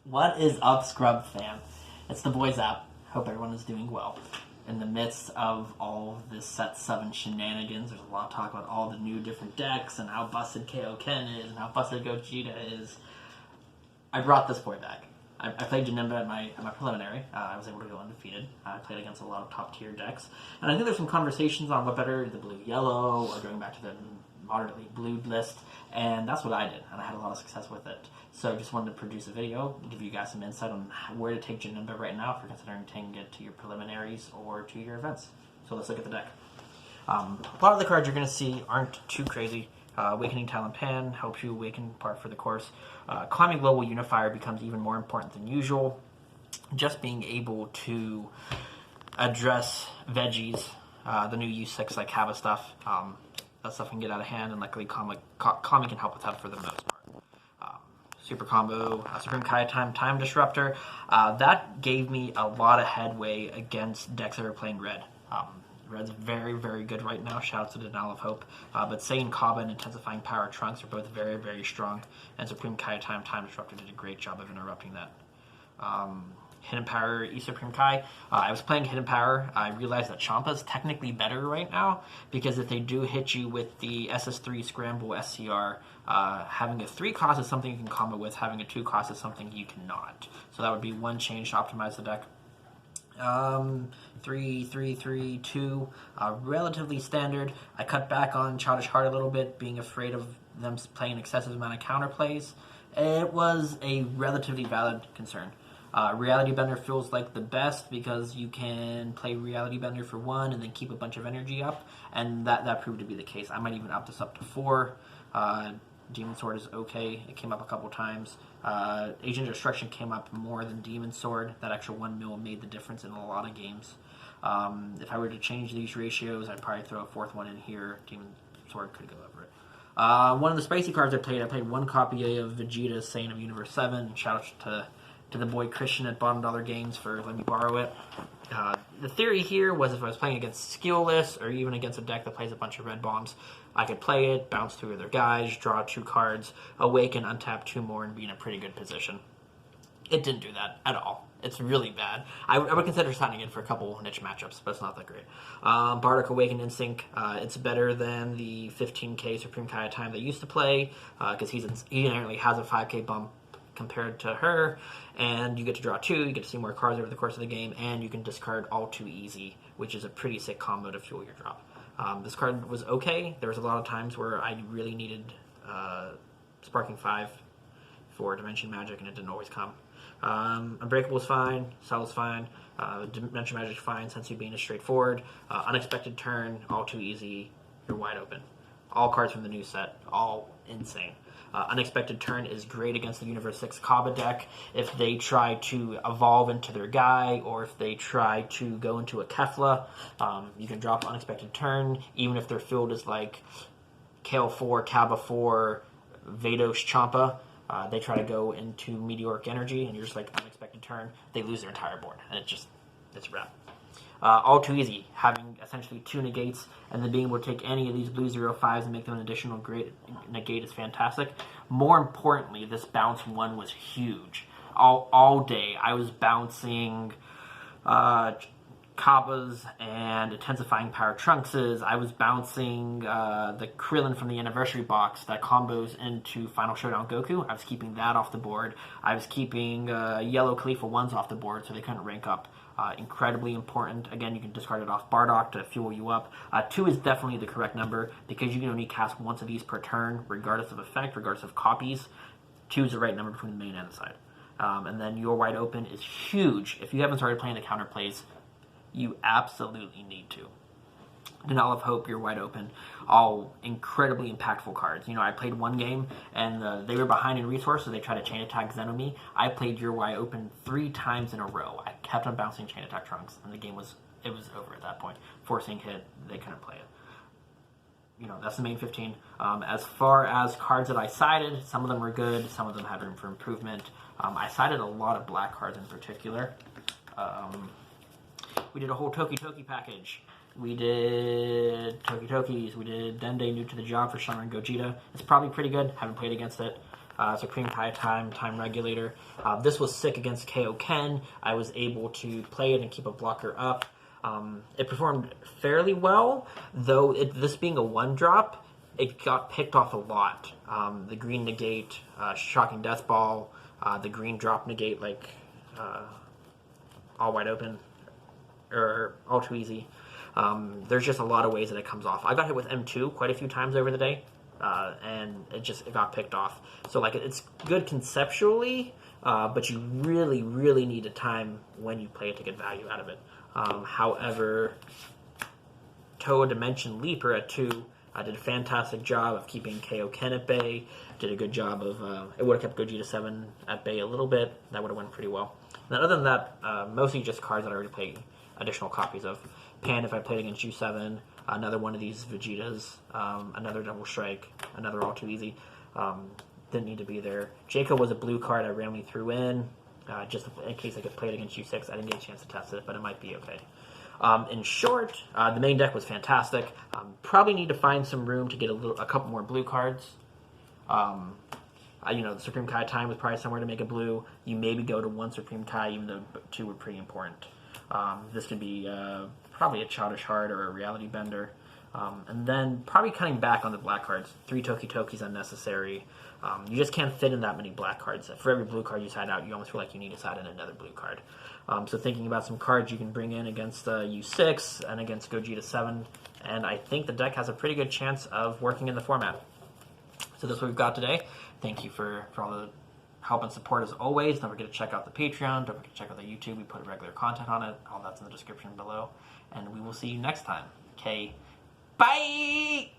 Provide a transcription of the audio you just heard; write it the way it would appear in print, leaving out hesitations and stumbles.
What is up, Scrub fam? It's the boy Zapp. Hope everyone is doing well. In the midst of all of this set 7 shenanigans, there's a lot of talk about all the new different decks and how busted KO Ken is and how busted Gogeta is. I brought this boy back. I played Janemba at my preliminary. I was able to go undefeated. I played against a lot of top tier decks. And I think there's some conversations on what better, the blue-yellow, or going back to the moderately blue list. And that's what I did, and I had a lot of success with it. So I just wanted to produce a video, give you guys some insight on where to take Janemba right now if you're considering taking it to your preliminaries or to your events. So let's look at the deck. A lot of the cards you're going to see aren't too crazy. Awakening Talon Pan helps you awaken part for the course. Climbing Global Unifier becomes even more important than usual. Just being able to address veggies, the new U6 like Kava stuff, that stuff can get out of hand, and luckily Kami can help with that for the most part. Super Combo, Supreme Kai Time Disruptor, that gave me a lot of headway against decks that are playing red. Red's very, very good right now. Shout out to Denial of Hope. But Saiyan Kaba and Intensifying Power Trunks are both very, very strong. And Supreme Kai Time Disruptor did a great job of interrupting that. Hidden Power E Supreme Kai. I was playing Hidden Power. I realized that Champa's technically better right now because if they do hit you with the SS3 Scramble SCR, having a 3 cost is something you can combo with. Having a 2 cost is something you cannot. So that would be one change to optimize the deck. 3-3-3-2, relatively standard. I cut back on Childish Heart a little bit, being afraid of them playing an excessive amount of counterplays. It was a relatively valid concern. Reality Bender feels like the best because you can play Reality Bender for 1 and then keep a bunch of energy up, and that proved to be the case. I might even up this up to 4. Demon Sword is okay. It came up a couple times. Agent Destruction came up more than Demon Sword. That extra 1 mil made the difference in a lot of games. If I were to change these ratios, I'd probably throw a 4th one in here. Demon Sword could go over it. One of the spicy cards I played 1 copy of Vegeta Saiyan of Universe 7. Shout out to the boy Christian at Bottom Dollar Games for letting me borrow it. The theory here was if I was playing against skillless or even against a deck that plays a bunch of red bombs, I could play it, bounce 2 of their guys, draw 2 cards, awaken, untap 2 more, and be in a pretty good position. It didn't do that at all. It's really bad. I would consider signing it for a couple niche matchups, but it's not that great. Bardock Awakened Insync, it's better than the 15k Supreme Kai time they used to play, because he inherently has a 5k bump compared to her, and you get to draw 2, you get to see more cards over the course of the game, and you can discard all too easy, which is a pretty sick combo to fuel your drop. This card was okay. There was a lot of times where I really needed Sparking 5 for Dimension Magic, and it didn't always come. Unbreakable is fine, Cell is fine, Dimension Magic is fine, Sensu Bean is straightforward, Unexpected Turn, all too easy, you're wide open. All cards from the new set, all insane. Unexpected Turn is great against the Universe 6 Kaba deck. If they try to evolve into their guy, or if they try to go into a Kefla, you can drop Unexpected Turn, even if their field is like Kale 4, Kaba 4, Vados Champa. They try to go into Meteoric Energy, and you're just like, Unexpected Turn. They lose their entire board, and it's a wrap. All too easy, having essentially 2 negates, and then being able to take any of these blue 0-5s and make them an additional great negate is fantastic. More importantly, this bounce 1 was huge. All day, I was bouncing Kabas and Intensifying Power Trunkses. I was bouncing the Krillin from the Anniversary box that combos into Final Showdown Goku. I was keeping that off the board. I was keeping Yellow Khalifa 1s off the board so they couldn't rank up. Incredibly important. Again, you can discard it off Bardock to fuel you up. 2 is definitely the correct number because you can only cast once of these per turn, regardless of effect, regardless of copies. 2 is the right number between the main and the side. And then your wide open is huge. If you haven't started playing the counterplays, you absolutely need to. Denial of Hope, you're wide open. All incredibly impactful cards. I played 1 game, and they were behind in resources, so they tried to chain attack Xenomi. I played your wide open 3 times in a row. I kept on bouncing chain attack Trunks, and the game was over at that point. Forcing hit, they couldn't play it. That's the main 15. As far as cards that I sided, some of them were good, some of them had room for improvement. I sided a lot of black cards in particular. We did a whole Toki Toki package. We did Toki Tokis. We did Dende New to the Job for Summer and Gogeta. It's probably pretty good. Haven't played against it. Supreme Kai Time Regulator. This was sick against Kaioken. I was able to play it and keep a blocker up. It performed fairly well, though this being a 1-drop, it got picked off a lot. The green negate, Shocking Death Ball, the green drop negate, like all wide open, or all too easy. There's just a lot of ways that it comes off. I got hit with M2 quite a few times over the day, and it got picked off. So like it's good conceptually, but you really, really need to time when you play it to get value out of it. However, Toa Dimension Leaper at 2 did a fantastic job of keeping Kaioken at bay. Did a good job of, it would have kept Gogeta 7 at bay a little bit. That would have went pretty well. And other than that, mostly just cards that I already played additional copies of. Pan if I played against U7, another one of these Vegetas, another Double Strike, another All Too Easy. Didn't need to be there. Jaco was a blue card I randomly threw in, just in case I could play it against U6. I didn't get a chance to test it, but it might be okay. In short, the main deck was fantastic. Probably need to find some room to get a couple more blue cards. The Supreme Kai Time was probably somewhere to make a blue. You maybe go to 1 Supreme Kai, even though 2 were pretty important. This could be probably a Childish Heart or a Reality Bender. And then probably cutting back on the black cards. 3 Toki Toki's unnecessary. You just can't fit in that many black cards. For every blue card you side out, you almost feel like you need to side in another blue card. So thinking about some cards you can bring in against U6 and against Gogeta 7. And I think the deck has a pretty good chance of working in the format. So that's what we've got today. Thank you for all the help and support as always. Don't forget to check out the Patreon. Don't forget to check out the YouTube. We put regular content on it. All that's in the description below. And we will see you next time. Okay, bye!